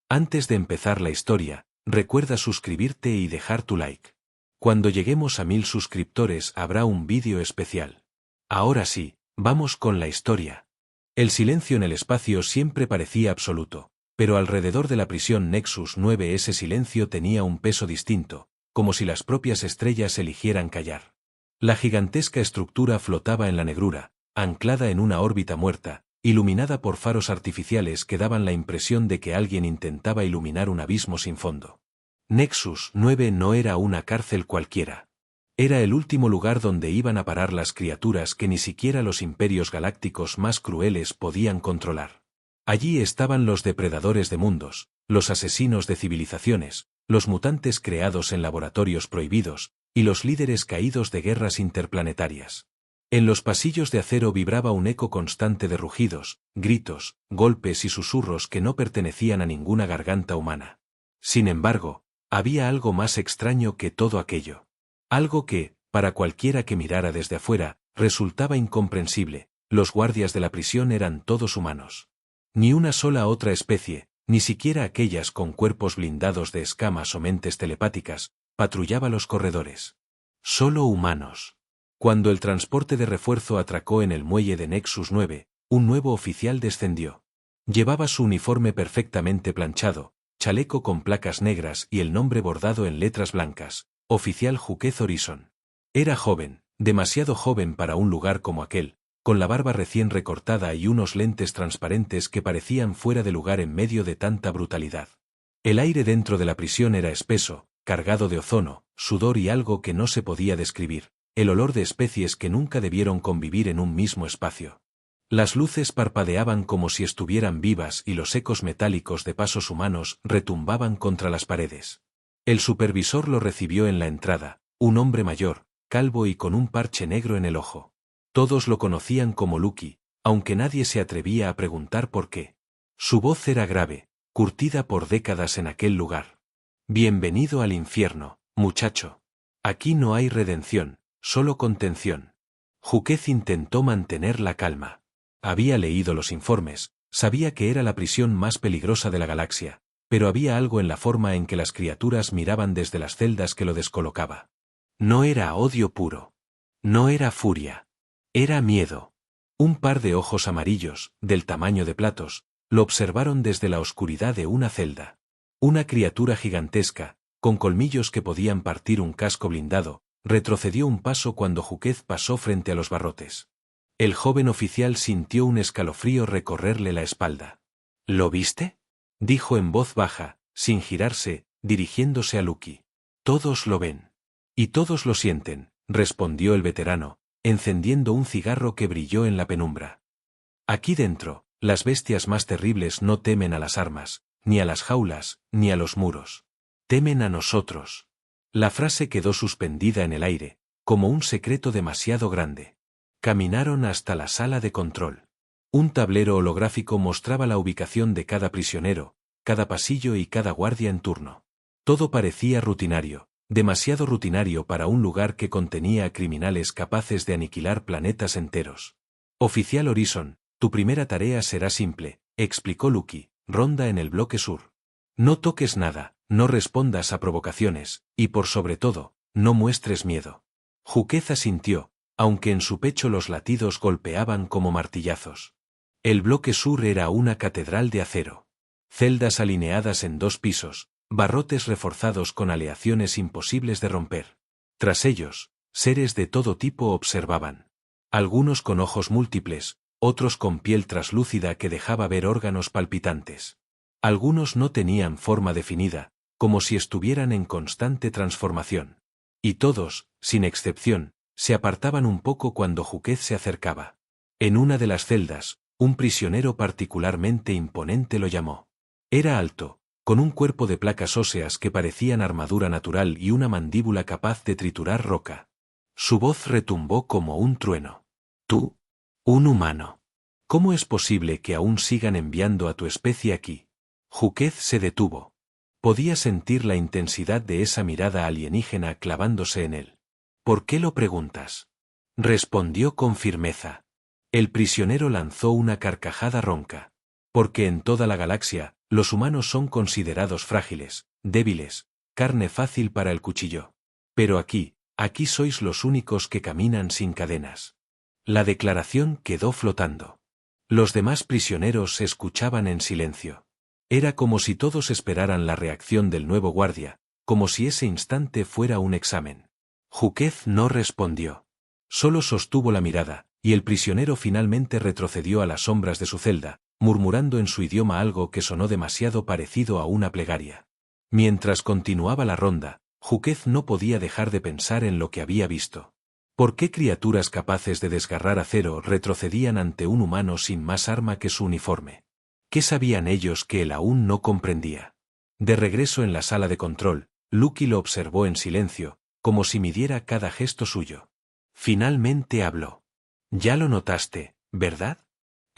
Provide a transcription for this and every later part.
Antes de empezar la historia, recuerda suscribirte y dejar tu like. Cuando lleguemos a 1000 suscriptores habrá un vídeo especial. Ahora sí, vamos con la historia. El silencio en el espacio siempre parecía absoluto, pero alrededor de la prisión Nexus 9 ese silencio tenía un peso distinto, como si las propias estrellas eligieran callar. La gigantesca estructura flotaba en la negrura, anclada en una órbita muerta, iluminada por faros artificiales que daban la impresión de que alguien intentaba iluminar un abismo sin fondo. Nexus 9 no era una cárcel cualquiera. Era el último lugar donde iban a parar las criaturas que ni siquiera los imperios galácticos más crueles podían controlar. Allí estaban los depredadores de mundos, los asesinos de civilizaciones, los mutantes creados en laboratorios prohibidos, y los líderes caídos de guerras interplanetarias. En los pasillos de acero vibraba un eco constante de rugidos, gritos, golpes y susurros que no pertenecían a ninguna garganta humana. Sin embargo, había algo más extraño que todo aquello. Algo que, para cualquiera que mirara desde afuera, resultaba incomprensible: los guardias de la prisión eran todos humanos. Ni una sola otra especie, ni siquiera aquellas con cuerpos blindados de escamas o mentes telepáticas, patrullaba los corredores. Solo humanos. Cuando el transporte de refuerzo atracó en el muelle de Nexus 9, un nuevo oficial descendió. Llevaba su uniforme perfectamente planchado, chaleco con placas negras y el nombre bordado en letras blancas: Oficial Juquez Horizon. Era joven, demasiado joven para un lugar como aquel, con la barba recién recortada y unos lentes transparentes que parecían fuera de lugar en medio de tanta brutalidad. El aire dentro de la prisión era espeso, cargado de ozono, sudor y algo que no se podía describir: el olor de especies que nunca debieron convivir en un mismo espacio. Las luces parpadeaban como si estuvieran vivas y los ecos metálicos de pasos humanos retumbaban contra las paredes. El supervisor lo recibió en la entrada, un hombre mayor, calvo y con un parche negro en el ojo. Todos lo conocían como Lucky, aunque nadie se atrevía a preguntar por qué. Su voz era grave, curtida por décadas en aquel lugar. Bienvenido al infierno, muchacho. Aquí no hay redención, solo contención. Juquez intentó mantener la calma. Había leído los informes, sabía que era la prisión más peligrosa de la galaxia, pero había algo en la forma en que las criaturas miraban desde las celdas que lo descolocaba. No era odio puro. No era furia. Era miedo. Un par de ojos amarillos, del tamaño de platos, lo observaron desde la oscuridad de una celda. Una criatura gigantesca, con colmillos que podían partir un casco blindado, retrocedió un paso cuando Juquez pasó frente a los barrotes. El joven oficial sintió un escalofrío recorrerle la espalda. ¿Lo viste?, dijo en voz baja, sin girarse, dirigiéndose a Lucky. Todos lo ven. Y todos lo sienten, respondió el veterano, encendiendo un cigarro que brilló en la penumbra. Aquí dentro, las bestias más terribles no temen a las armas, ni a las jaulas, ni a los muros. Temen a nosotros. La frase quedó suspendida en el aire, como un secreto demasiado grande. Caminaron hasta la sala de control. Un tablero holográfico mostraba la ubicación de cada prisionero, cada pasillo y cada guardia en turno. Todo parecía rutinario, demasiado rutinario para un lugar que contenía a criminales capaces de aniquilar planetas enteros. Oficial Horizon, tu primera tarea será simple, explicó Lucky: ronda en el bloque sur. No toques nada, no respondas a provocaciones, y por sobre todo, no muestres miedo. Juquez asintió, aunque en su pecho los latidos golpeaban como martillazos. El bloque sur era una catedral de acero. Celdas alineadas en 2 pisos, barrotes reforzados con aleaciones imposibles de romper. Tras ellos, seres de todo tipo observaban. Algunos con ojos múltiples, otros con piel traslúcida que dejaba ver órganos palpitantes. Algunos no tenían forma definida, como si estuvieran en constante transformación. Y todos, sin excepción, se apartaban un poco cuando Juquez se acercaba. En una de las celdas, un prisionero particularmente imponente lo llamó. Era alto, con un cuerpo de placas óseas que parecían armadura natural y una mandíbula capaz de triturar roca. Su voz retumbó como un trueno. Tú, un humano. ¿Cómo es posible que aún sigan enviando a tu especie aquí? Juquez se detuvo. Podía sentir la intensidad de esa mirada alienígena clavándose en él. ¿Por qué lo preguntas?, respondió con firmeza. El prisionero lanzó una carcajada ronca. Porque en toda la galaxia, los humanos son considerados frágiles, débiles, carne fácil para el cuchillo. Pero aquí sois los únicos que caminan sin cadenas. La declaración quedó flotando. Los demás prisioneros escuchaban en silencio. Era como si todos esperaran la reacción del nuevo guardia, como si ese instante fuera un examen. Júquez no respondió. Solo sostuvo la mirada, y el prisionero finalmente retrocedió a las sombras de su celda, murmurando en su idioma algo que sonó demasiado parecido a una plegaria. Mientras continuaba la ronda, Júquez no podía dejar de pensar en lo que había visto. ¿Por qué criaturas capaces de desgarrar acero retrocedían ante un humano sin más arma que su uniforme? ¿Qué sabían ellos que él aún no comprendía? De regreso en la sala de control, Lucky lo observó en silencio, como si midiera cada gesto suyo. Finalmente habló. «Ya lo notaste, ¿verdad?»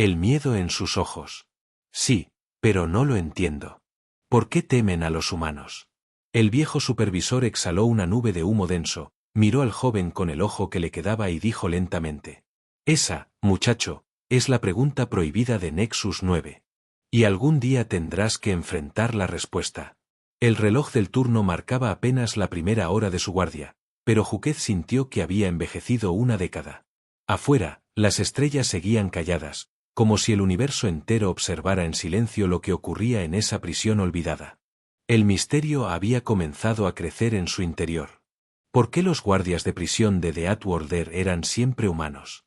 El miedo en sus ojos. «Sí, pero no lo entiendo. ¿Por qué temen a los humanos?» El viejo supervisor exhaló una nube de humo denso, miró al joven con el ojo que le quedaba y dijo lentamente. «Esa, muchacho, es la pregunta prohibida de Nexus 9. Y algún día tendrás que enfrentar la respuesta». El reloj del turno marcaba apenas la primera hora de su guardia, pero Júquez sintió que había envejecido una década. Afuera, las estrellas seguían calladas, como si el universo entero observara en silencio lo que ocurría en esa prisión olvidada. El misterio había comenzado a crecer en su interior. ¿Por qué los guardias de prisión de The Outworlder eran siempre humanos?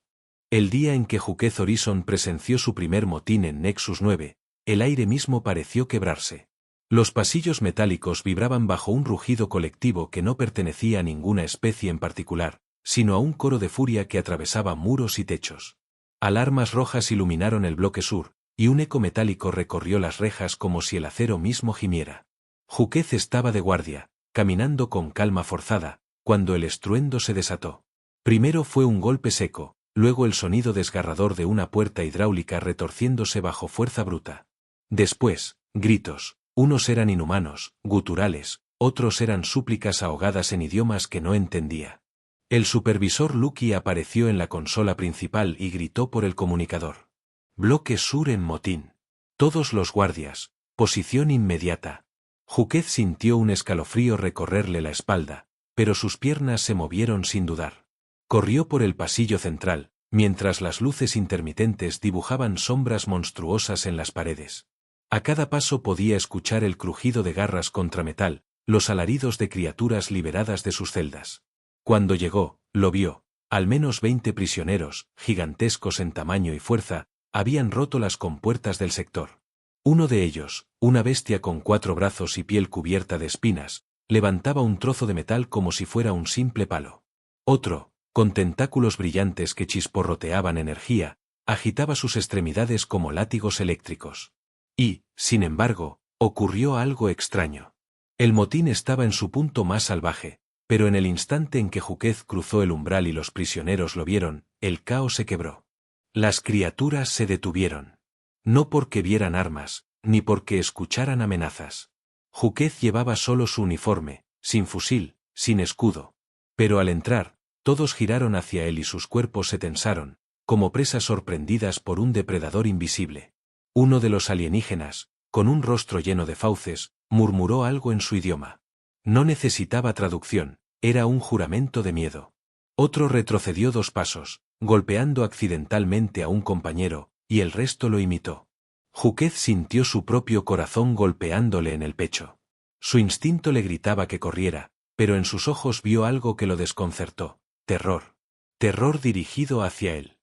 El día en que Júquez Horizon presenció su primer motín en Nexus 9, el aire mismo pareció quebrarse. Los pasillos metálicos vibraban bajo un rugido colectivo que no pertenecía a ninguna especie en particular, sino a un coro de furia que atravesaba muros y techos. Alarmas rojas iluminaron el bloque sur, y un eco metálico recorrió las rejas como si el acero mismo gimiera. Júquez estaba de guardia, caminando con calma forzada, cuando el estruendo se desató. Primero fue un golpe seco, luego el sonido desgarrador de una puerta hidráulica retorciéndose bajo fuerza bruta. Después, gritos. Unos eran inhumanos, guturales, otros eran súplicas ahogadas en idiomas que no entendía. El supervisor Lucky apareció en la consola principal y gritó por el comunicador. Bloque sur en motín. Todos los guardias, posición inmediata. Júquez sintió un escalofrío recorrerle la espalda, pero sus piernas se movieron sin dudar. Corrió por el pasillo central, mientras las luces intermitentes dibujaban sombras monstruosas en las paredes. A cada paso podía escuchar el crujido de garras contra metal, los alaridos de criaturas liberadas de sus celdas. Cuando llegó, lo vio. Al menos 20 prisioneros, gigantescos en tamaño y fuerza, habían roto las compuertas del sector. Uno de ellos, una bestia con 4 brazos y piel cubierta de espinas, levantaba un trozo de metal como si fuera un simple palo. Otro, con tentáculos brillantes que chisporroteaban energía, agitaba sus extremidades como látigos eléctricos. Y, sin embargo, ocurrió algo extraño. El motín estaba en su punto más salvaje, pero en el instante en que Júquez cruzó el umbral y los prisioneros lo vieron, el caos se quebró. Las criaturas se detuvieron. No porque vieran armas, ni porque escucharan amenazas. Júquez llevaba solo su uniforme, sin fusil, sin escudo. Pero al entrar, todos giraron hacia él y sus cuerpos se tensaron, como presas sorprendidas por un depredador invisible. Uno de los alienígenas, con un rostro lleno de fauces, murmuró algo en su idioma. No necesitaba traducción, era un juramento de miedo. Otro retrocedió 2 pasos, golpeando accidentalmente a un compañero, y el resto lo imitó. Júquez sintió su propio corazón golpeándole en el pecho. Su instinto le gritaba que corriera, pero en sus ojos vio algo que lo desconcertó. Terror. Terror dirigido hacia él.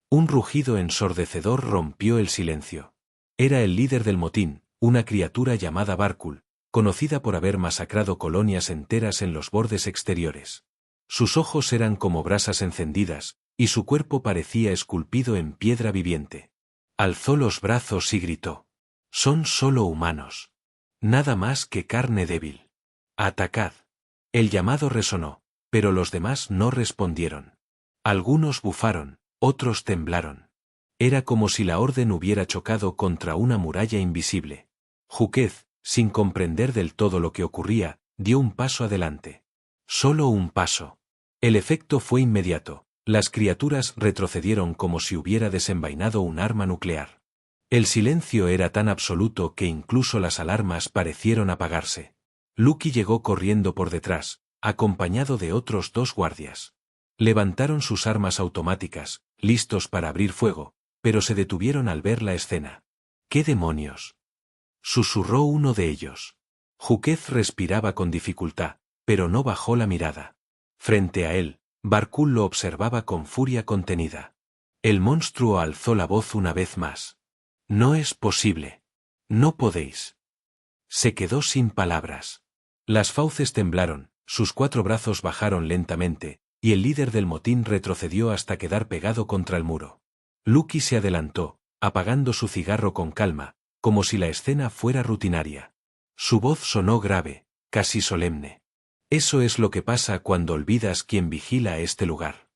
Un rugido ensordecedor rompió el silencio. Era el líder del motín, una criatura llamada Barkul, conocida por haber masacrado colonias enteras en los bordes exteriores. Sus ojos eran como brasas encendidas, y su cuerpo parecía esculpido en piedra viviente. Alzó los brazos y gritó. «Son solo humanos. Nada más que carne débil. Atacad». El llamado resonó, pero los demás no respondieron. Algunos bufaron, otros temblaron. Era como si la orden hubiera chocado contra una muralla invisible. Júquez, sin comprender del todo lo que ocurría, dio un paso adelante. Solo un paso. El efecto fue inmediato. Las criaturas retrocedieron como si hubiera desenvainado un arma nuclear. El silencio era tan absoluto que incluso las alarmas parecieron apagarse. Lucky llegó corriendo por detrás, acompañado de otros 2 guardias. Levantaron sus armas automáticas, listos para abrir fuego, pero se detuvieron al ver la escena. ¿Qué demonios?, susurró uno de ellos. Júquez respiraba con dificultad, pero no bajó la mirada. Frente a él, Barkul lo observaba con furia contenida. El monstruo alzó la voz una vez más. No es posible. No podéis. Se quedó sin palabras. Las fauces temblaron, sus 4 brazos bajaron lentamente, y el líder del motín retrocedió hasta quedar pegado contra el muro. Lucky se adelantó, apagando su cigarro con calma, como si la escena fuera rutinaria. Su voz sonó grave, casi solemne. Eso es lo que pasa cuando olvidas quién vigila este lugar.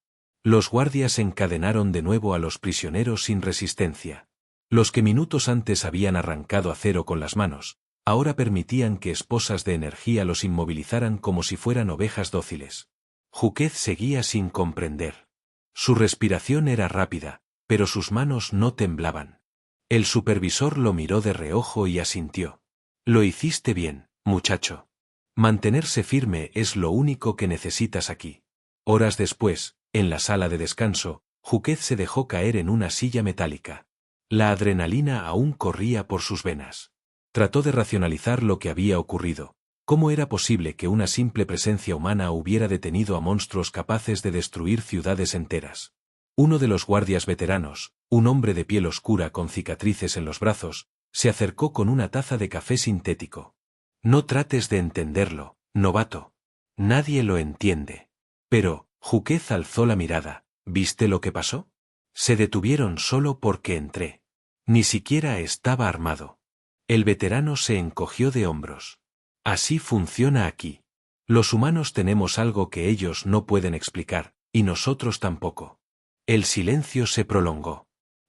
Los guardias encadenaron de nuevo a los prisioneros sin resistencia. Los que minutos antes habían arrancado acero con las manos, ahora permitían que esposas de energía los inmovilizaran como si fueran ovejas dóciles. Júquez seguía sin comprender. Su respiración era rápida, pero sus manos no temblaban. El supervisor lo miró de reojo y asintió. Lo hiciste bien, muchacho. Mantenerse firme es lo único que necesitas aquí. Horas después, en la sala de descanso, Júquez se dejó caer en una silla metálica. La adrenalina aún corría por sus venas. Trató de racionalizar lo que había ocurrido. ¿Cómo era posible que una simple presencia humana hubiera detenido a monstruos capaces de destruir ciudades enteras? Uno de los guardias veteranos, un hombre de piel oscura con cicatrices en los brazos, se acercó con una taza de café sintético. No trates de entenderlo, novato. Nadie lo entiende. Pero, Júquez alzó la mirada. ¿Viste lo que pasó? Se detuvieron solo porque entré. Ni siquiera estaba armado. El veterano se encogió de hombros. Así funciona aquí. Los humanos tenemos algo que ellos no pueden explicar, y nosotros tampoco. El silencio se prolongó.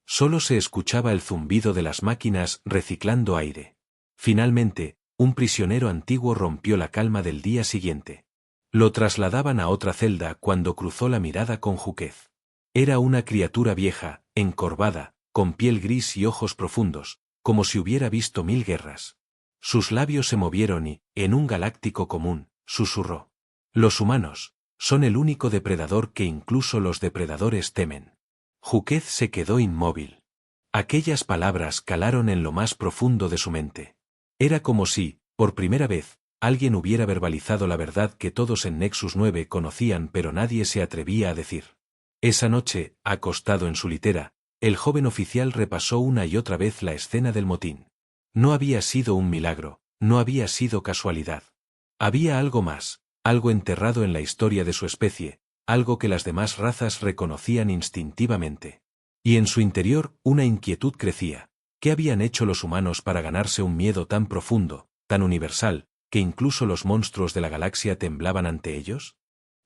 Solo se escuchaba el zumbido de las máquinas reciclando aire. Finalmente, un prisionero antiguo rompió la calma del día siguiente. Lo trasladaban a otra celda cuando cruzó la mirada con Júquez. Era una criatura vieja, encorvada, con piel gris y ojos profundos, como si hubiera visto 1000 guerras. Sus labios se movieron y, en un galáctico común, susurró. Los humanos son el único depredador que incluso los depredadores temen. Júquez se quedó inmóvil. Aquellas palabras calaron en lo más profundo de su mente. Era como si, por primera vez, alguien hubiera verbalizado la verdad que todos en Nexus 9 conocían pero nadie se atrevía a decir. Esa noche, acostado en su litera, el joven oficial repasó una y otra vez la escena del motín. No había sido un milagro, no había sido casualidad. Había algo más, algo enterrado en la historia de su especie, algo que las demás razas reconocían instintivamente. Y en su interior, una inquietud crecía. ¿Qué habían hecho los humanos para ganarse un miedo tan profundo, tan universal, que incluso los monstruos de la galaxia temblaban ante ellos?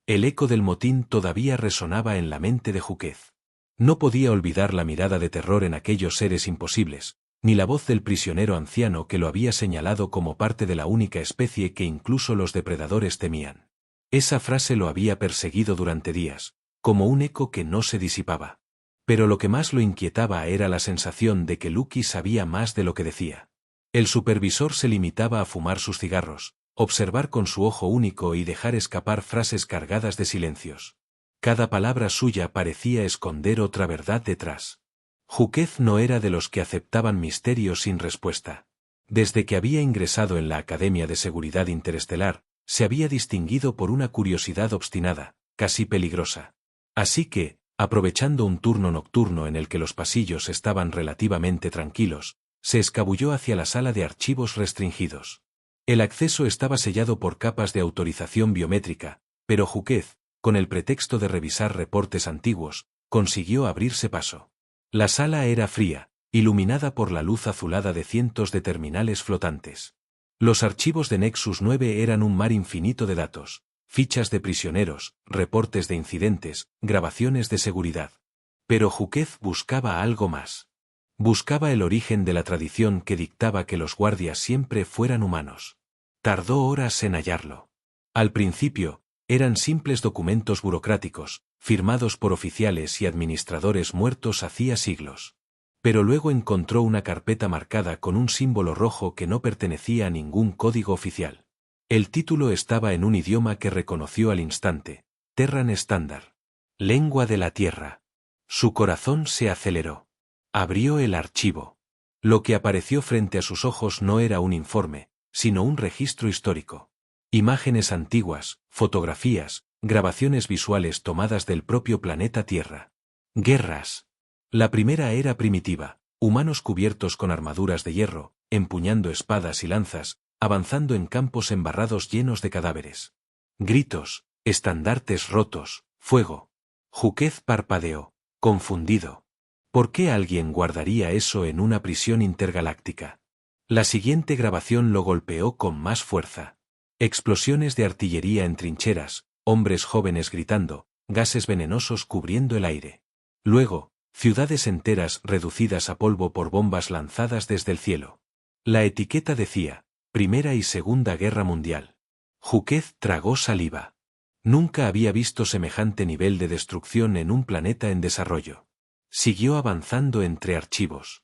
El eco del motín todavía resonaba en la mente de Júquez. No podía olvidar la mirada de terror en aquellos seres imposibles, ni la voz del prisionero anciano que lo había señalado como parte de la única especie que incluso los depredadores temían. Esa frase lo había perseguido durante días, como un eco que no se disipaba. Pero lo que más lo inquietaba era la sensación de que Lucky sabía más de lo que decía. El supervisor se limitaba a fumar sus cigarros, observar con su ojo único y dejar escapar frases cargadas de silencios. Cada palabra suya parecía esconder otra verdad detrás. Júquez no era de los que aceptaban misterios sin respuesta. Desde que había ingresado en la Academia de Seguridad Interestelar, se había distinguido por una curiosidad obstinada, casi peligrosa. Así que, aprovechando un turno nocturno en el que los pasillos estaban relativamente tranquilos, se escabulló hacia la sala de archivos restringidos. El acceso estaba sellado por capas de autorización biométrica, pero Júquez, con el pretexto de revisar reportes antiguos, consiguió abrirse paso. La sala era fría, iluminada por la luz azulada de cientos de terminales flotantes. Los archivos de Nexus 9 eran un mar infinito de datos, fichas de prisioneros, reportes de incidentes, grabaciones de seguridad. Pero Júquez buscaba algo más. Buscaba el origen de la tradición que dictaba que los guardias siempre fueran humanos. Tardó horas en hallarlo. Al principio, eran simples documentos burocráticos, firmados por oficiales y administradores muertos hacía siglos. pero luego encontró una carpeta marcada con un símbolo rojo que no pertenecía a ningún código oficial. El título estaba en un idioma que reconoció al instante: Terran Standard. Lengua de la Tierra. Su corazón se aceleró. Abrió el archivo. Lo que apareció frente a sus ojos no era un informe, sino un registro histórico. Imágenes antiguas, fotografías, grabaciones visuales tomadas del propio planeta Tierra. Guerras. La primera era primitiva, humanos cubiertos con armaduras de hierro, empuñando espadas y lanzas, avanzando en campos embarrados llenos de cadáveres. Gritos, estandartes rotos, fuego. Júquez parpadeó, confundido. ¿Por qué alguien guardaría eso en una prisión intergaláctica? La siguiente grabación lo golpeó con más fuerza. Explosiones de artillería en trincheras, hombres jóvenes gritando, gases venenosos cubriendo el aire. Luego, ciudades enteras reducidas a polvo por bombas lanzadas desde el cielo. La etiqueta decía: Primera y Segunda Guerra Mundial. Júquez tragó saliva. Nunca había visto semejante nivel de destrucción en un planeta en desarrollo. Siguió avanzando entre archivos.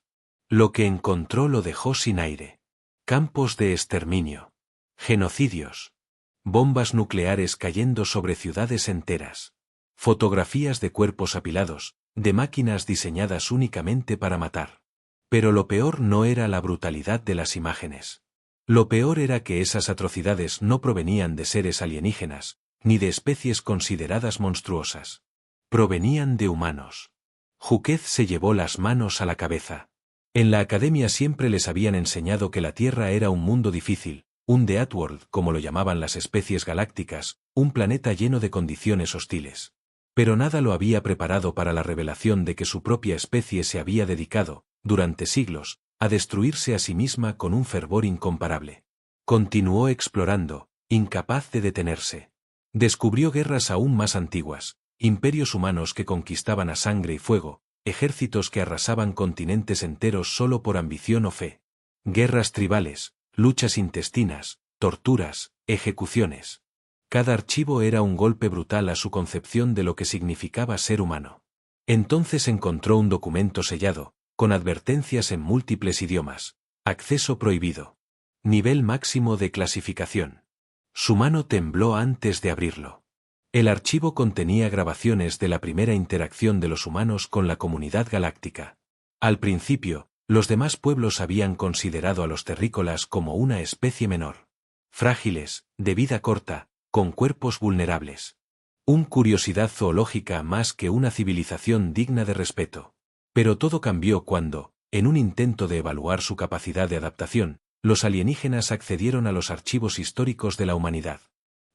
Lo que encontró lo dejó sin aire. Campos de exterminio. Genocidios. Bombas nucleares cayendo sobre ciudades enteras. Fotografías de cuerpos apilados, de máquinas diseñadas únicamente para matar. Pero lo peor no era la brutalidad de las imágenes. Lo peor era que esas atrocidades no provenían de seres alienígenas, ni de especies consideradas monstruosas. Provenían de humanos. Júquez se llevó las manos a la cabeza. En la academia siempre les habían enseñado que la Tierra era un mundo difícil, un Deathworld, como lo llamaban las especies galácticas, un planeta lleno de condiciones hostiles. Pero nada lo había preparado para la revelación de que su propia especie se había dedicado, durante siglos, a destruirse a sí misma con un fervor incomparable. Continuó explorando, incapaz de detenerse. Descubrió guerras aún más antiguas, imperios humanos que conquistaban a sangre y fuego, ejércitos que arrasaban continentes enteros solo por ambición o fe. Guerras tribales, luchas intestinas, torturas, ejecuciones. Cada archivo era un golpe brutal a su concepción de lo que significaba ser humano. Entonces encontró un documento sellado, con advertencias en múltiples idiomas. Acceso prohibido. Nivel máximo de clasificación. Su mano tembló antes de abrirlo. El archivo contenía grabaciones de la primera interacción de los humanos con la comunidad galáctica. Al principio, los demás pueblos habían considerado a los terrícolas como una especie menor. Frágiles, de vida corta, con cuerpos vulnerables. Un curiosidad zoológica más que una civilización digna de respeto. Pero todo cambió cuando, en un intento de evaluar su capacidad de adaptación, los alienígenas accedieron a los archivos históricos de la humanidad.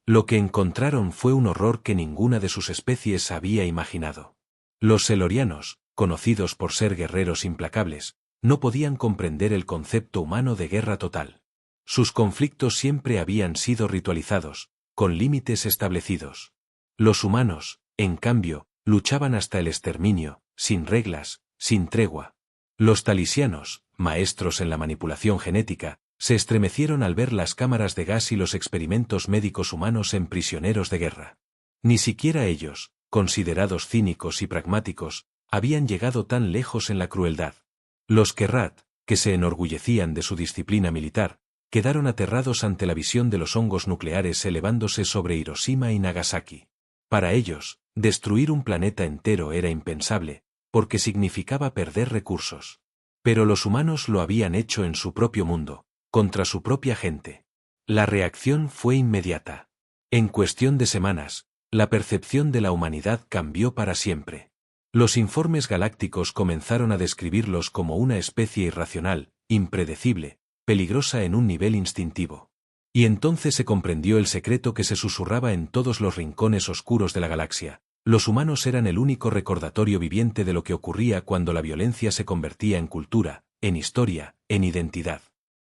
Lo que encontraron fue un horror que ninguna de sus especies había imaginado. Los selorianos, conocidos por ser guerreros implacables, no podían comprender el concepto humano de guerra total. Sus conflictos siempre habían sido ritualizados, con límites establecidos. Los humanos, en cambio, luchaban hasta el exterminio, sin reglas, sin tregua. Los talisianos, maestros en la manipulación genética, se estremecieron al ver las cámaras de gas y los experimentos médicos humanos en prisioneros de guerra. Ni siquiera ellos, considerados cínicos y pragmáticos, habían llegado tan lejos en la crueldad. Los Kerrat, que se enorgullecían de su disciplina militar, quedaron aterrados ante la visión de los hongos nucleares elevándose sobre Hiroshima y Nagasaki. Para ellos, destruir un planeta entero era impensable, porque significaba perder recursos. Pero los humanos lo habían hecho en su propio mundo, contra su propia gente. La reacción fue inmediata. En cuestión de semanas, la percepción de la humanidad cambió para siempre. Los informes galácticos comenzaron a describirlos como una especie irracional, impredecible, peligrosa en un nivel instintivo. Y entonces se comprendió el secreto que se susurraba en todos los rincones oscuros de la galaxia. Los humanos eran el único recordatorio viviente de lo que ocurría cuando la violencia se convertía en cultura, en historia, en identidad.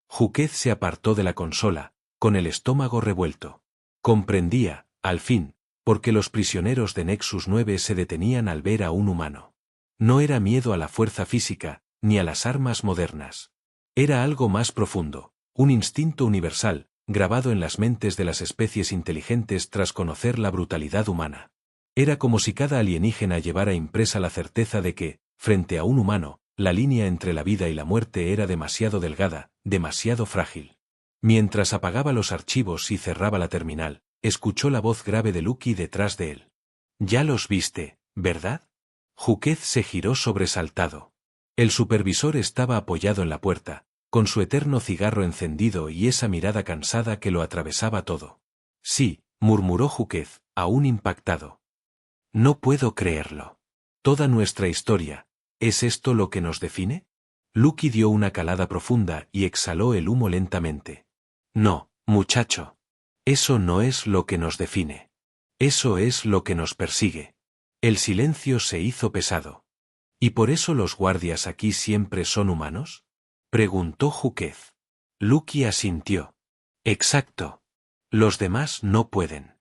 Júquez se apartó de la consola, con el estómago revuelto. Comprendía, al fin, por qué los prisioneros de Nexus 9 se detenían al ver a un humano. No era miedo a la fuerza física, ni a las armas modernas. Era algo más profundo, un instinto universal, grabado en las mentes de las especies inteligentes tras conocer la brutalidad humana. Era como si cada alienígena llevara impresa la certeza de que, frente a un humano, La línea entre la vida y la muerte era demasiado delgada, demasiado frágil. Mientras apagaba los archivos y cerraba la terminal, escuchó la voz grave de Lucky detrás de él. «Ya los viste, ¿verdad?» Júquez se giró sobresaltado. El supervisor estaba apoyado en la puerta, con su eterno cigarro encendido y esa mirada cansada que lo atravesaba todo. «Sí», murmuró Júquez, aún impactado. «No puedo creerlo. Toda nuestra historia, ¿es esto lo que nos define?» Lucky dio una calada profunda y exhaló el humo lentamente. «No, muchacho. Eso no es lo que nos define. Eso es lo que nos persigue». El silencio se hizo pesado. «¿Y por eso los guardias aquí siempre son humanos?», preguntó Júquez. Lucky asintió. «Exacto. Los demás no pueden.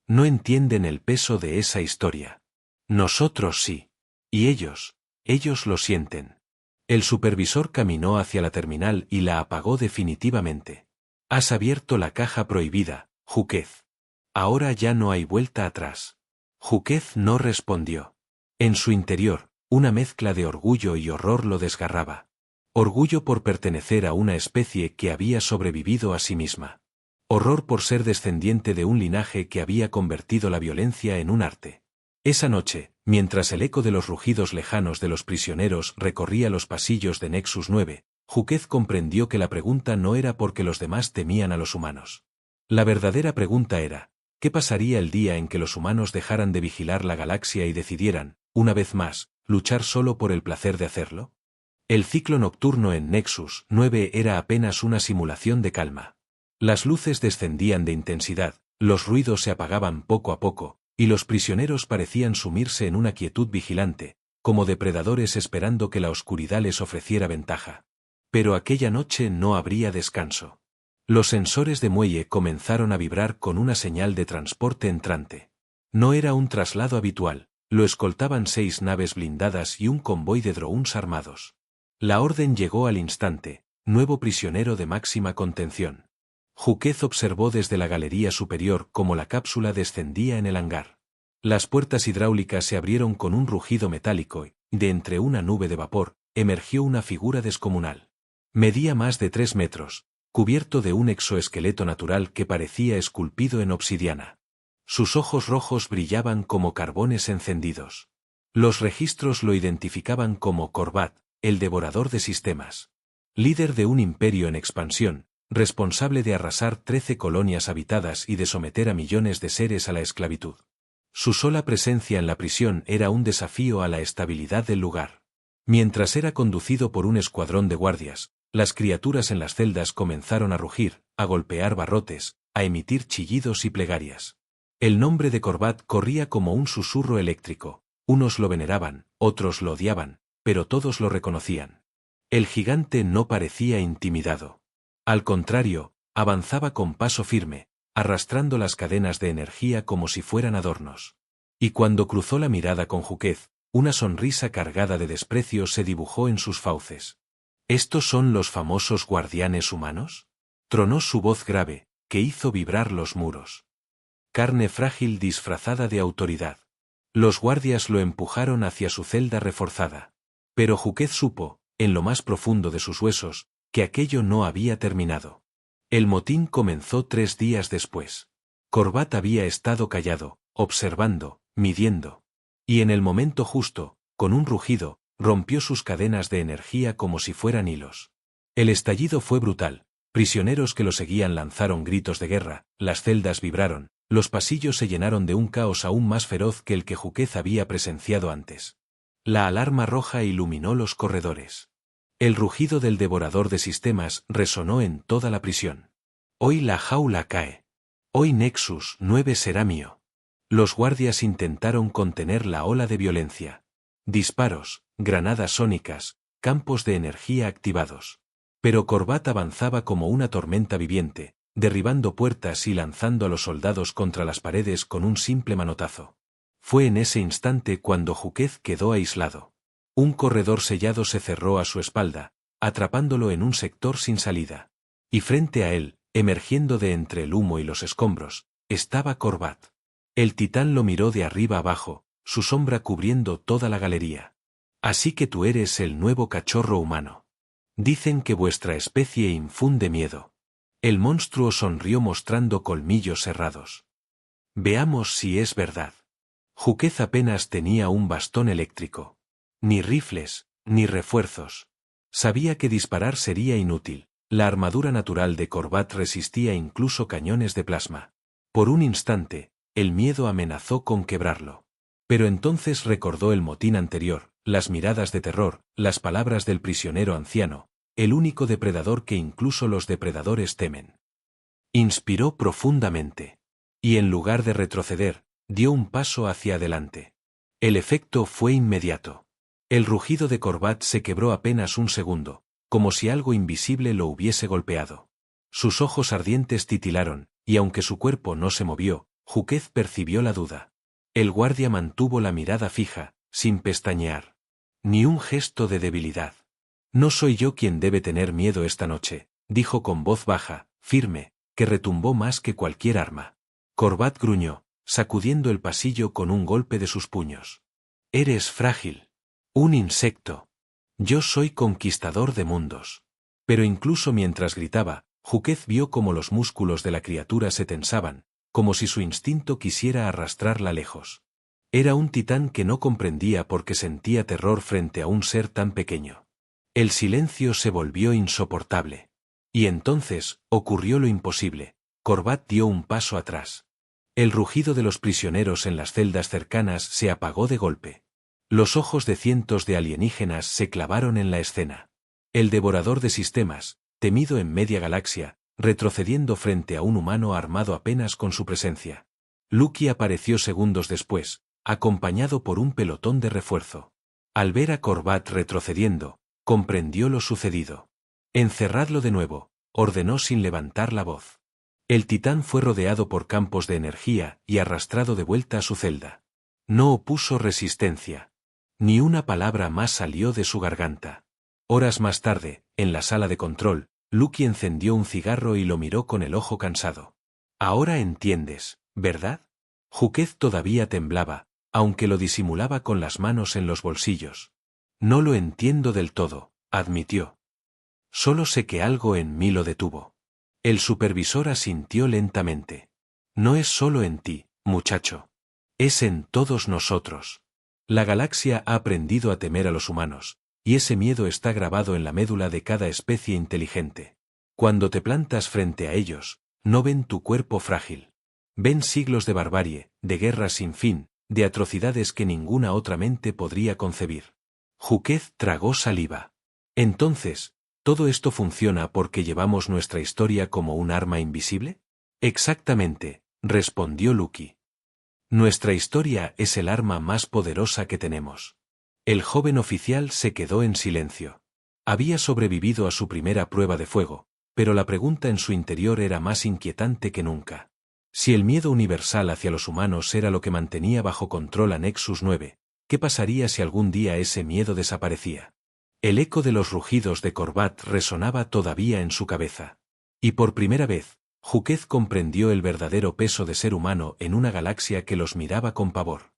No entienden el peso de esa historia. Nosotros sí. Y ellos lo sienten». El supervisor caminó hacia la terminal y la apagó definitivamente. «Has abierto la caja prohibida, Júquez. Ahora ya no hay vuelta atrás». Júquez no respondió. En su interior, una mezcla de orgullo y horror lo desgarraba. Orgullo por pertenecer a una especie que había sobrevivido a sí misma. Horror por ser descendiente de un linaje que había convertido la violencia en un arte. Esa noche, mientras el eco de los rugidos lejanos de los prisioneros recorría los pasillos de Nexus 9, Júquez comprendió que la pregunta no era porque los demás temían a los humanos. La verdadera pregunta era, ¿qué pasaría el día en que los humanos dejaran de vigilar la galaxia y decidieran, una vez más, luchar solo por el placer de hacerlo? El ciclo nocturno en Nexus 9 era apenas una simulación de calma. Las luces descendían de intensidad, los ruidos se apagaban poco a poco, y los prisioneros parecían sumirse en una quietud vigilante, como depredadores esperando que la oscuridad les ofreciera ventaja. Pero aquella noche no habría descanso. Los sensores de muelle comenzaron a vibrar con una señal de transporte entrante. No era un traslado habitual, lo escoltaban 6 naves blindadas y un convoy de drones armados. La orden llegó al instante, nuevo prisionero de máxima contención. Júquez observó desde la galería superior cómo la cápsula descendía en el hangar. Las puertas hidráulicas se abrieron con un rugido metálico y, de entre una nube de vapor, emergió una figura descomunal. Medía más de 3 metros, cubierto de un exoesqueleto natural que parecía esculpido en obsidiana. Sus ojos rojos brillaban como carbones encendidos. Los registros lo identificaban como Corbat, el devorador de sistemas. Líder de un imperio en expansión, responsable de arrasar 13 colonias habitadas y de someter a millones de seres a la esclavitud. Su sola presencia en la prisión era un desafío a la estabilidad del lugar. Mientras era conducido por un escuadrón de guardias, las criaturas en las celdas comenzaron a rugir, a golpear barrotes, a emitir chillidos y plegarias. El nombre de Corbat corría como un susurro eléctrico. Unos lo veneraban, otros lo odiaban, pero todos lo reconocían. El gigante no parecía intimidado. Al contrario, avanzaba con paso firme, arrastrando las cadenas de energía como si fueran adornos. Y cuando cruzó la mirada con Júquez, una sonrisa cargada de desprecio se dibujó en sus fauces. ¿Estos son los famosos guardianes humanos?, tronó su voz grave, que hizo vibrar los muros. Carne frágil disfrazada de autoridad. Los guardias lo empujaron hacia su celda reforzada. Pero Júquez supo, en lo más profundo de sus huesos, que aquello no había terminado. El motín comenzó 3 días después. Corbat había estado callado, observando, midiendo. Y en el momento justo, con un rugido, rompió sus cadenas de energía como si fueran hilos. El estallido fue brutal. Prisioneros que lo seguían lanzaron gritos de guerra, las celdas vibraron, los pasillos se llenaron de un caos aún más feroz que el que Júquez había presenciado antes. La alarma roja iluminó los corredores. El rugido del devorador de sistemas resonó en toda la prisión. Hoy la jaula cae. Hoy Nexus 9 será mío. Los guardias intentaron contener la ola de violencia. Disparos, granadas sónicas, campos de energía activados. Pero Corbat avanzaba como una tormenta viviente, derribando puertas y lanzando a los soldados contra las paredes con un simple manotazo. Fue en ese instante cuando Júquez quedó aislado. Un corredor sellado se cerró a su espalda, atrapándolo en un sector sin salida. Y frente a él, emergiendo de entre el humo y los escombros, estaba Corbat. El titán lo miró de arriba abajo, su sombra cubriendo toda la galería. Así que tú eres el nuevo cachorro humano. Dicen que vuestra especie infunde miedo. El monstruo sonrió mostrando colmillos cerrados. Veamos si es verdad. Júquez apenas tenía un bastón eléctrico. Ni rifles, ni refuerzos. Sabía que disparar sería inútil. La armadura natural de Corbat resistía incluso cañones de plasma. Por un instante, el miedo amenazó con quebrarlo. Pero entonces recordó el motín anterior, las miradas de terror, las palabras del prisionero anciano, el único depredador que incluso los depredadores temen. Inspiró profundamente. Y en lugar de retroceder, dio un paso hacia adelante. El efecto fue inmediato. El rugido de Corbat se quebró apenas un segundo, como si algo invisible lo hubiese golpeado. Sus ojos ardientes titilaron, y aunque su cuerpo no se movió, Júquez percibió la duda. El guardia mantuvo la mirada fija, sin pestañear. Ni un gesto de debilidad. No soy yo quien debe tener miedo esta noche, dijo con voz baja, firme, que retumbó más que cualquier arma. Corbat gruñó, sacudiendo el pasillo con un golpe de sus puños. Eres frágil. Un insecto. Yo soy conquistador de mundos. Pero incluso mientras gritaba, Júquez vio cómo los músculos de la criatura se tensaban, como si su instinto quisiera arrastrarla lejos. Era un titán que no comprendía por qué sentía terror frente a un ser tan pequeño. El silencio se volvió insoportable. Y entonces, ocurrió lo imposible. Corbat dio un paso atrás. El rugido de los prisioneros en las celdas cercanas se apagó de golpe. Los ojos de cientos de alienígenas se clavaron en la escena. El devorador de sistemas, temido en media galaxia, retrocediendo frente a un humano armado apenas con su presencia. Lucky apareció segundos después, acompañado por un pelotón de refuerzo. Al ver a Corbat retrocediendo, comprendió lo sucedido. Encerradlo de nuevo, ordenó sin levantar la voz. El titán fue rodeado por campos de energía y arrastrado de vuelta a su celda. No opuso resistencia. Ni una palabra más salió de su garganta. Horas más tarde, en la sala de control, Lucky encendió un cigarro y lo miró con el ojo cansado. Ahora entiendes, ¿verdad? Júquez todavía temblaba, aunque lo disimulaba con las manos en los bolsillos. No lo entiendo del todo, admitió. Solo sé que algo en mí lo detuvo. El supervisor asintió lentamente. No es solo en ti, muchacho. Es en todos nosotros. La galaxia ha aprendido a temer a los humanos, y ese miedo está grabado en la médula de cada especie inteligente. Cuando te plantas frente a ellos, no ven tu cuerpo frágil. Ven siglos de barbarie, de guerras sin fin, de atrocidades que ninguna otra mente podría concebir. Júquez tragó saliva. Entonces, ¿todo esto funciona porque llevamos nuestra historia como un arma invisible? Exactamente, respondió Lucky. Nuestra historia es el arma más poderosa que tenemos. El joven oficial se quedó en silencio. Había sobrevivido a su primera prueba de fuego, pero la pregunta en su interior era más inquietante que nunca. Si el miedo universal hacia los humanos era lo que mantenía bajo control a Nexus 9, ¿qué pasaría si algún día ese miedo desaparecía? El eco de los rugidos de Corbat resonaba todavía en su cabeza. Y por primera vez, Júquez comprendió el verdadero peso de ser humano en una galaxia que los miraba con pavor.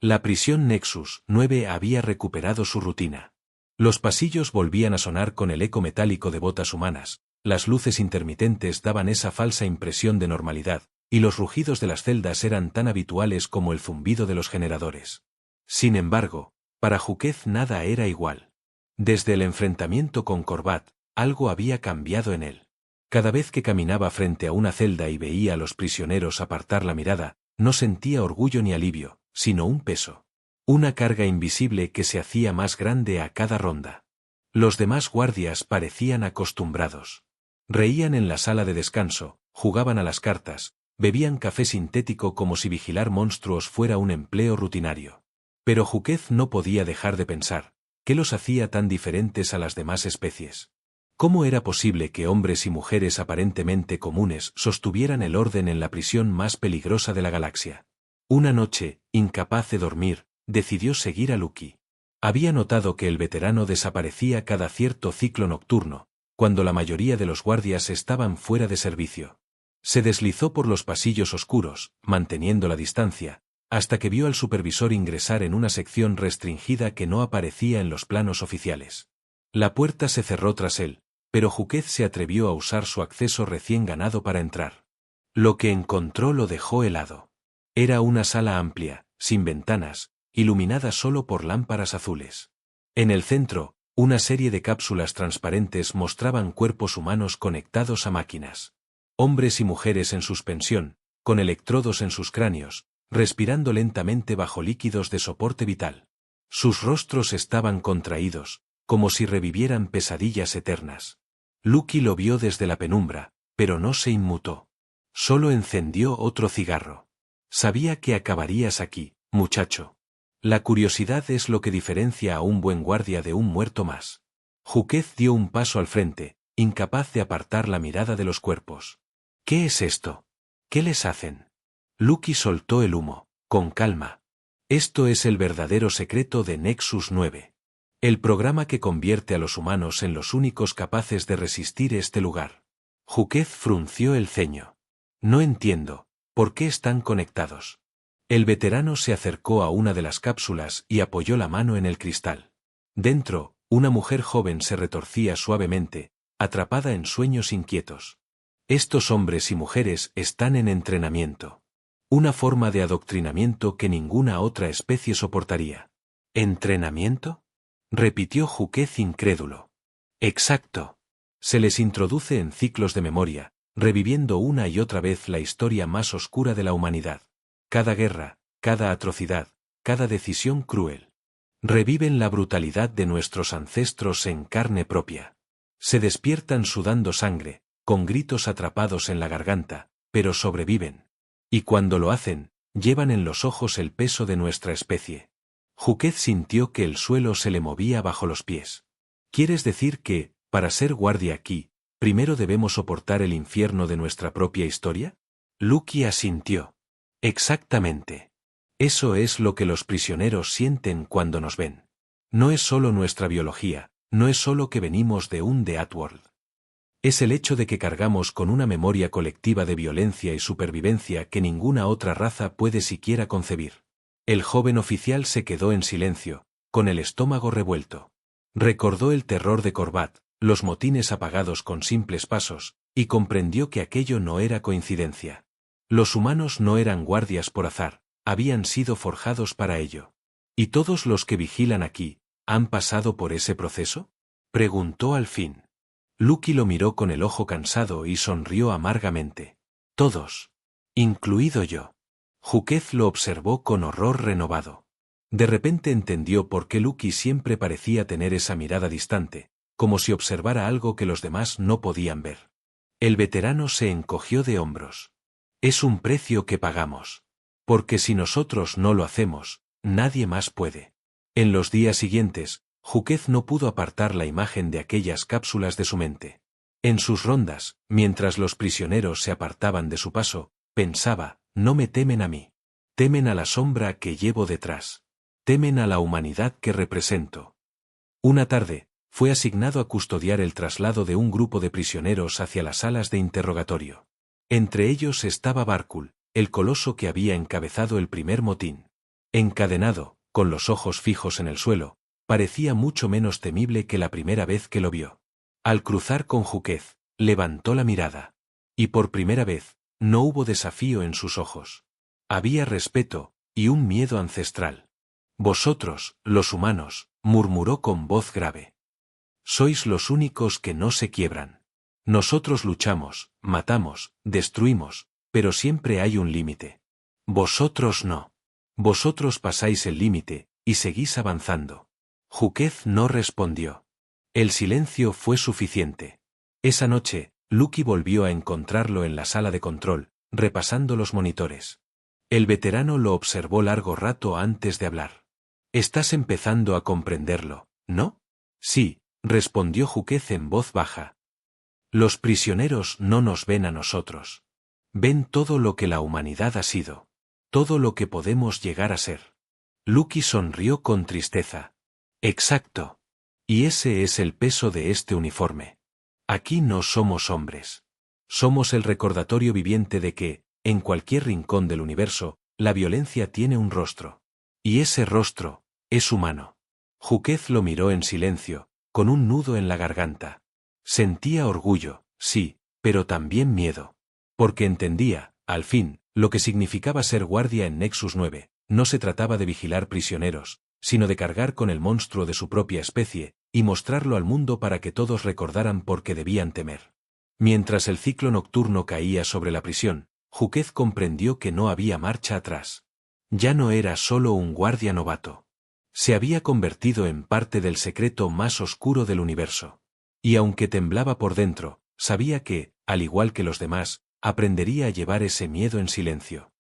La prisión Nexus 9 había recuperado su rutina. Los pasillos volvían a sonar con el eco metálico de botas humanas, las luces intermitentes daban esa falsa impresión de normalidad, y los rugidos de las celdas eran tan habituales como el zumbido de los generadores. Sin embargo, para Júquez nada era igual. Desde el enfrentamiento con Corbat, algo había cambiado en él. Cada vez que caminaba frente a una celda y veía a los prisioneros apartar la mirada, no sentía orgullo ni alivio, sino un peso. Una carga invisible que se hacía más grande a cada ronda. Los demás guardias parecían acostumbrados. Reían en la sala de descanso, jugaban a las cartas, bebían café sintético como si vigilar monstruos fuera un empleo rutinario. Pero Júquez no podía dejar de pensar, ¿qué los hacía tan diferentes a las demás especies? ¿Cómo era posible que hombres y mujeres aparentemente comunes sostuvieran el orden en la prisión más peligrosa de la galaxia? Una noche, incapaz de dormir, decidió seguir a Lucky. Había notado que el veterano desaparecía cada cierto ciclo nocturno, cuando la mayoría de los guardias estaban fuera de servicio. Se deslizó por los pasillos oscuros, manteniendo la distancia, hasta que vio al supervisor ingresar en una sección restringida que no aparecía en los planos oficiales. La puerta se cerró tras él, pero Júquez se atrevió a usar su acceso recién ganado para entrar. Lo que encontró lo dejó helado. Era una sala amplia, sin ventanas, iluminada solo por lámparas azules. En el centro, una serie de cápsulas transparentes mostraban cuerpos humanos conectados a máquinas. Hombres y mujeres en suspensión, con electrodos en sus cráneos, respirando lentamente bajo líquidos de soporte vital. Sus rostros estaban contraídos, como si revivieran pesadillas eternas. Lucky lo vio desde la penumbra, pero no se inmutó. Solo encendió otro cigarro. Sabía que acabarías aquí, muchacho. La curiosidad es lo que diferencia a un buen guardia de un muerto más. Júquez dio un paso al frente, incapaz de apartar la mirada de los cuerpos. ¿Qué es esto? ¿Qué les hacen? Lucky soltó el humo, con calma. Esto es el verdadero secreto de Nexus 9. El programa que convierte a los humanos en los únicos capaces de resistir este lugar. Júquez frunció el ceño. No entiendo, ¿por qué están conectados? El veterano se acercó a una de las cápsulas y apoyó la mano en el cristal. Dentro, una mujer joven se retorcía suavemente, atrapada en sueños inquietos. Estos hombres y mujeres están en entrenamiento. Una forma de adoctrinamiento que ninguna otra especie soportaría. ¿Entrenamiento? Repitió Júquez incrédulo. Exacto. Se les introduce en ciclos de memoria, reviviendo una y otra vez la historia más oscura de la humanidad. Cada guerra, cada atrocidad, cada decisión cruel. Reviven la brutalidad de nuestros ancestros en carne propia. Se despiertan sudando sangre, con gritos atrapados en la garganta, pero sobreviven. Y cuando lo hacen, llevan en los ojos el peso de nuestra especie. Júquez sintió que el suelo se le movía bajo los pies. ¿Quieres decir que, para ser guardia aquí, primero debemos soportar el infierno de nuestra propia historia? Lucky asintió. Exactamente. Eso es lo que los prisioneros sienten cuando nos ven. No es solo nuestra biología, no es solo que venimos de un The Outworld. Es el hecho de que cargamos con una memoria colectiva de violencia y supervivencia que ninguna otra raza puede siquiera concebir. El joven oficial se quedó en silencio, con el estómago revuelto. Recordó el terror de Corbat, los motines apagados con simples pasos, y comprendió que aquello no era coincidencia. Los humanos no eran guardias por azar, habían sido forjados para ello. ¿Y todos los que vigilan aquí, han pasado por ese proceso? Preguntó al fin. Lucky lo miró con el ojo cansado y sonrió amargamente. Todos. Incluido yo. Júquez lo observó con horror renovado. De repente entendió por qué Lucky siempre parecía tener esa mirada distante, como si observara algo que los demás no podían ver. El veterano se encogió de hombros. Es un precio que pagamos. Porque si nosotros no lo hacemos, nadie más puede. En los días siguientes, Júquez no pudo apartar la imagen de aquellas cápsulas de su mente. En sus rondas, mientras los prisioneros se apartaban de su paso, pensaba, no me temen a mí. Temen a la sombra que llevo detrás. Temen a la humanidad que represento. Una tarde, fue asignado a custodiar el traslado de un grupo de prisioneros hacia las salas de interrogatorio. Entre ellos estaba Barkul, el coloso que había encabezado el primer motín. Encadenado, con los ojos fijos en el suelo, parecía mucho menos temible que la primera vez que lo vio. Al cruzar con Júquez, levantó la mirada. Y por primera vez, no hubo desafío en sus ojos. Había respeto, y un miedo ancestral. Vosotros, los humanos, murmuró con voz grave. Sois los únicos que no se quiebran. Nosotros luchamos, matamos, destruimos, pero siempre hay un límite. Vosotros no. Vosotros pasáis el límite, y seguís avanzando. Júquez no respondió. El silencio fue suficiente. Esa noche, Lucky volvió a encontrarlo en la sala de control, repasando los monitores. El veterano lo observó largo rato antes de hablar. Estás empezando a comprenderlo, ¿no? Sí, respondió Júquez en voz baja. Los prisioneros no nos ven a nosotros. Ven todo lo que la humanidad ha sido. Todo lo que podemos llegar a ser. Lucky sonrió con tristeza. Exacto. Y ese es el peso de este uniforme. Aquí no somos hombres. Somos el recordatorio viviente de que, en cualquier rincón del universo, La violencia tiene un rostro. Y ese rostro es humano. Juquez lo miró en silencio, con un nudo en la garganta. Sentía orgullo, sí, pero también miedo. Porque entendía, al fin, lo que significaba ser guardia en Nexus 9. No se trataba de vigilar prisioneros, sino de cargar con el monstruo de su propia especie, y mostrarlo al mundo para que todos recordaran por qué debían temer. Mientras el ciclo nocturno caía sobre la prisión, Juquez comprendió que no había marcha atrás. Ya no era solo un guardia novato. Se había convertido en parte del secreto más oscuro del universo. Y aunque temblaba por dentro, sabía que, al igual que los demás, aprendería a llevar ese miedo en silencio.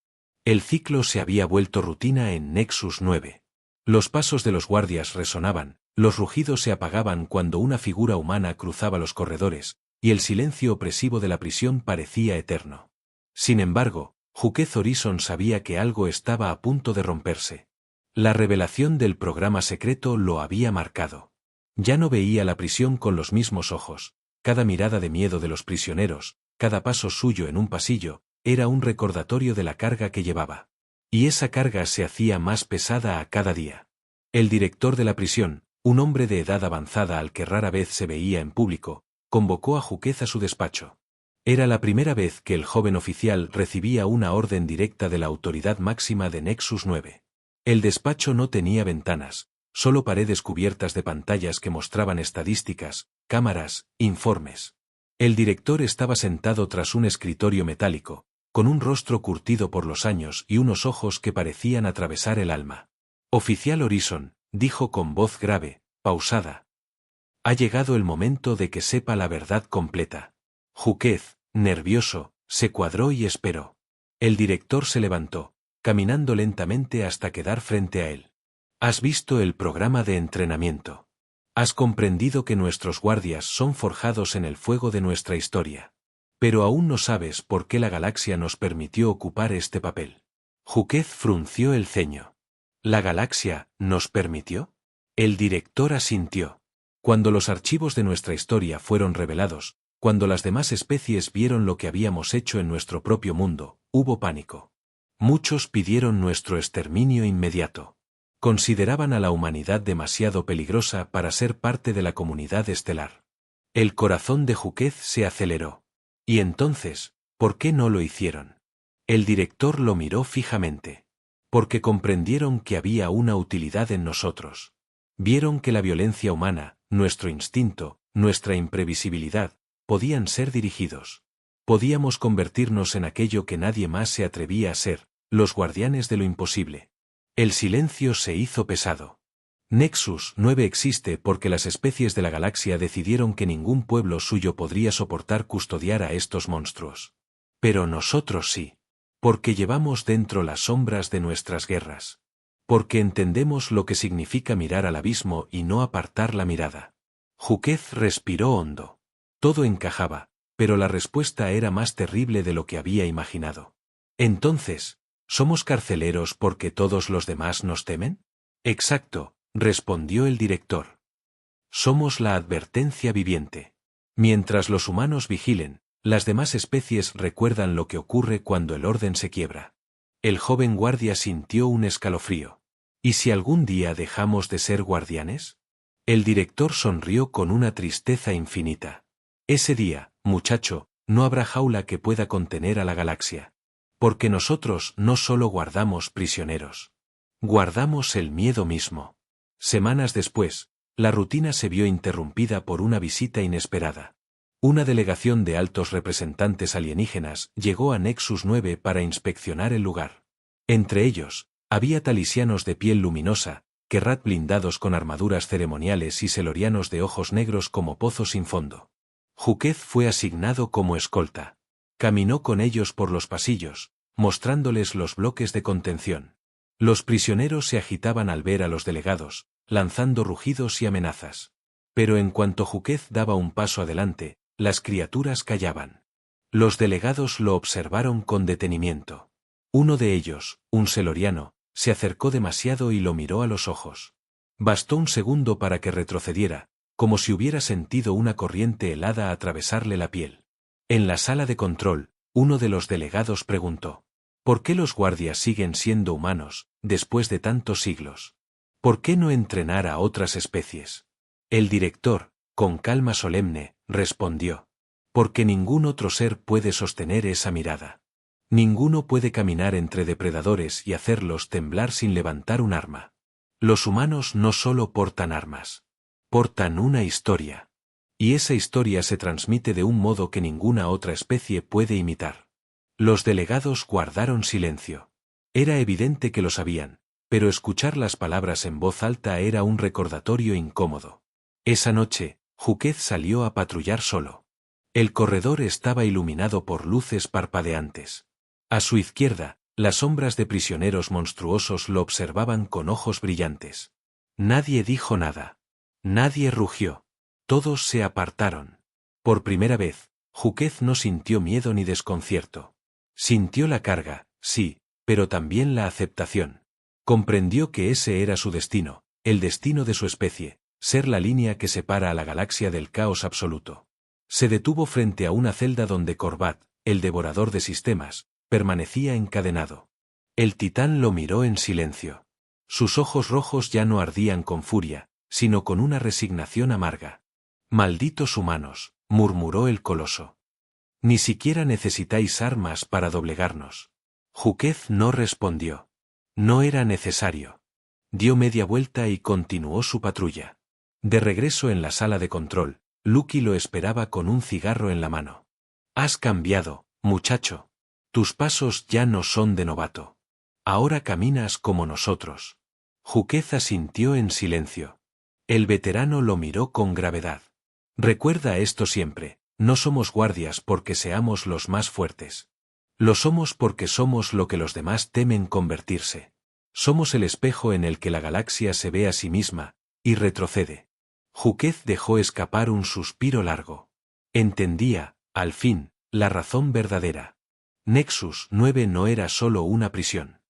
El ciclo se había vuelto rutina en Nexus 9. Los pasos de los guardias resonaban, los rugidos se apagaban cuando una figura humana cruzaba los corredores, y el silencio opresivo de la prisión parecía eterno. Sin embargo, Juquez Horizon sabía que algo estaba a punto de romperse. La revelación del programa secreto lo había marcado. Ya no veía la prisión con los mismos ojos. Cada mirada de miedo de los prisioneros, cada paso suyo en un pasillo, era un recordatorio de la carga que llevaba. Y esa carga se hacía más pesada a cada día. El director de la prisión, un hombre de edad avanzada al que rara vez se veía en público, convocó a Juquez a su despacho. Era la primera vez que el joven oficial recibía una orden directa de la autoridad máxima de Nexus 9. El despacho no tenía ventanas, solo paredes cubiertas de pantallas que mostraban estadísticas, cámaras, informes. El director estaba sentado tras un escritorio metálico, con un rostro curtido por los años y unos ojos que parecían atravesar el alma. Oficial Horizon, dijo con voz grave, pausada. Ha llegado el momento de que sepa la verdad completa. Juquez, nervioso, se cuadró y esperó. El director se levantó, caminando lentamente hasta quedar frente a él. ¿Has visto el programa de entrenamiento? ¿Has comprendido que nuestros guardias son forjados en el fuego de nuestra historia? Pero aún no sabes por qué la galaxia nos permitió ocupar este papel. Juquez frunció el ceño. ¿La galaxia nos permitió? El director asintió. Cuando los archivos de nuestra historia fueron revelados, cuando las demás especies vieron lo que habíamos hecho en nuestro propio mundo, hubo pánico. Muchos pidieron nuestro exterminio inmediato. Consideraban a la humanidad demasiado peligrosa para ser parte de la comunidad estelar. El corazón de Juquez se aceleró. Y entonces, ¿por qué no lo hicieron? El director lo miró fijamente. Porque comprendieron que había una utilidad en nosotros. Vieron que la violencia humana, nuestro instinto, nuestra imprevisibilidad, podían ser dirigidos. Podíamos convertirnos en aquello que nadie más se atrevía a ser, los guardianes de lo imposible. El silencio se hizo pesado. Nexus 9 existe porque las especies de la galaxia decidieron que ningún pueblo suyo podría soportar custodiar a estos monstruos. Pero nosotros sí. Porque llevamos dentro las sombras de nuestras guerras. Porque entendemos lo que significa mirar al abismo y no apartar la mirada. Juquez respiró hondo. Todo encajaba, pero la respuesta era más terrible de lo que había imaginado. Entonces, ¿somos carceleros porque todos los demás nos temen? Exacto, respondió el director. Somos la advertencia viviente. Mientras los humanos vigilen, las demás especies recuerdan lo que ocurre cuando el orden se quiebra. El joven guardia sintió un escalofrío. ¿Y si algún día dejamos de ser guardianes? El director sonrió con una tristeza infinita. Ese día, muchacho, no habrá jaula que pueda contener a la galaxia. Porque nosotros no solo guardamos prisioneros. Guardamos el miedo mismo. Semanas después, la rutina se vio interrumpida por una visita inesperada. Una delegación de altos representantes alienígenas llegó a Nexus 9 para inspeccionar el lugar. Entre ellos, había talisianos de piel luminosa, Kerrat blindados con armaduras ceremoniales y selorianos de ojos negros como pozos sin fondo. Juquez fue asignado como escolta. Caminó con ellos por los pasillos, mostrándoles los bloques de contención. Los prisioneros se agitaban al ver a los delegados, lanzando rugidos y amenazas. Pero en cuanto Juquez daba un paso adelante, las criaturas callaban. Los delegados lo observaron con detenimiento. Uno de ellos, un seloriano, se acercó demasiado y lo miró a los ojos. Bastó un segundo para que retrocediera, como si hubiera sentido una corriente helada atravesarle la piel. En la sala de control, uno de los delegados preguntó: ¿Por qué los guardias siguen siendo humanos, después de tantos siglos? ¿Por qué no entrenar a otras especies? El director, con calma solemne, respondió. Porque ningún otro ser puede sostener esa mirada. Ninguno puede caminar entre depredadores y hacerlos temblar sin levantar un arma. Los humanos no solo portan armas. Portan una historia. Y esa historia se transmite de un modo que ninguna otra especie puede imitar. Los delegados guardaron silencio. Era evidente que lo sabían, pero escuchar las palabras en voz alta era un recordatorio incómodo. Esa noche, Júquez salió a patrullar solo. El corredor estaba iluminado por luces parpadeantes. A su izquierda, las sombras de prisioneros monstruosos lo observaban con ojos brillantes. Nadie dijo nada. Nadie rugió. Todos se apartaron. Por primera vez, Júquez no sintió miedo ni desconcierto. Sintió la carga, sí, pero también la aceptación. Comprendió que ese era su destino, el destino de su especie, ser la línea que separa a la galaxia del caos absoluto. Se detuvo frente a una celda donde Corbat, el devorador de sistemas, permanecía encadenado. El titán lo miró en silencio. Sus ojos rojos ya no ardían con furia, sino con una resignación amarga. «Malditos humanos», murmuró el coloso. «Ni siquiera necesitáis armas para doblegarnos». Júquez no respondió. No era necesario. Dio media vuelta y continuó su patrulla. De regreso en la sala de control, Lucky lo esperaba con un cigarro en la mano. «Has cambiado, muchacho. Tus pasos ya no son de novato. Ahora caminas como nosotros». Júquez asintió en silencio. El veterano lo miró con gravedad. «Recuerda esto siempre, no somos guardias porque seamos los más fuertes. Lo somos porque somos lo que los demás temen convertirse. Somos el espejo en el que la galaxia se ve a sí misma, y retrocede». Júquez dejó escapar un suspiro largo. Entendía, al fin, la razón verdadera. Nexus 9 no era solo una prisión.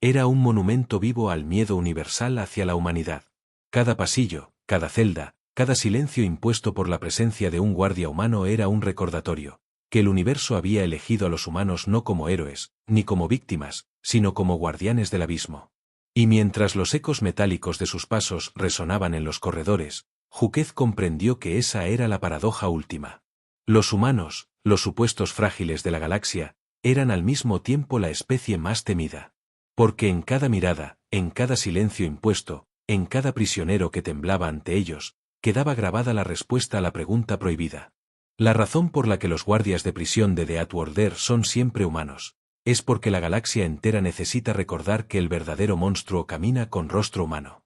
Era un monumento vivo al miedo universal hacia la humanidad. Cada pasillo, cada celda, cada silencio impuesto por la presencia de un guardia humano era un recordatorio, que el universo había elegido a los humanos no como héroes, ni como víctimas, sino como guardianes del abismo. Y mientras los ecos metálicos de sus pasos resonaban en los corredores, Júquez comprendió que esa era la paradoja última. Los humanos, los supuestos frágiles de la galaxia, eran al mismo tiempo la especie más temida. Porque en cada mirada, en cada silencio impuesto, en cada prisionero que temblaba ante ellos, quedaba grabada la respuesta a la pregunta prohibida. La razón por la que los guardias de prisión de The Outworld son siempre humanos, es porque la galaxia entera necesita recordar que el verdadero monstruo camina con rostro humano.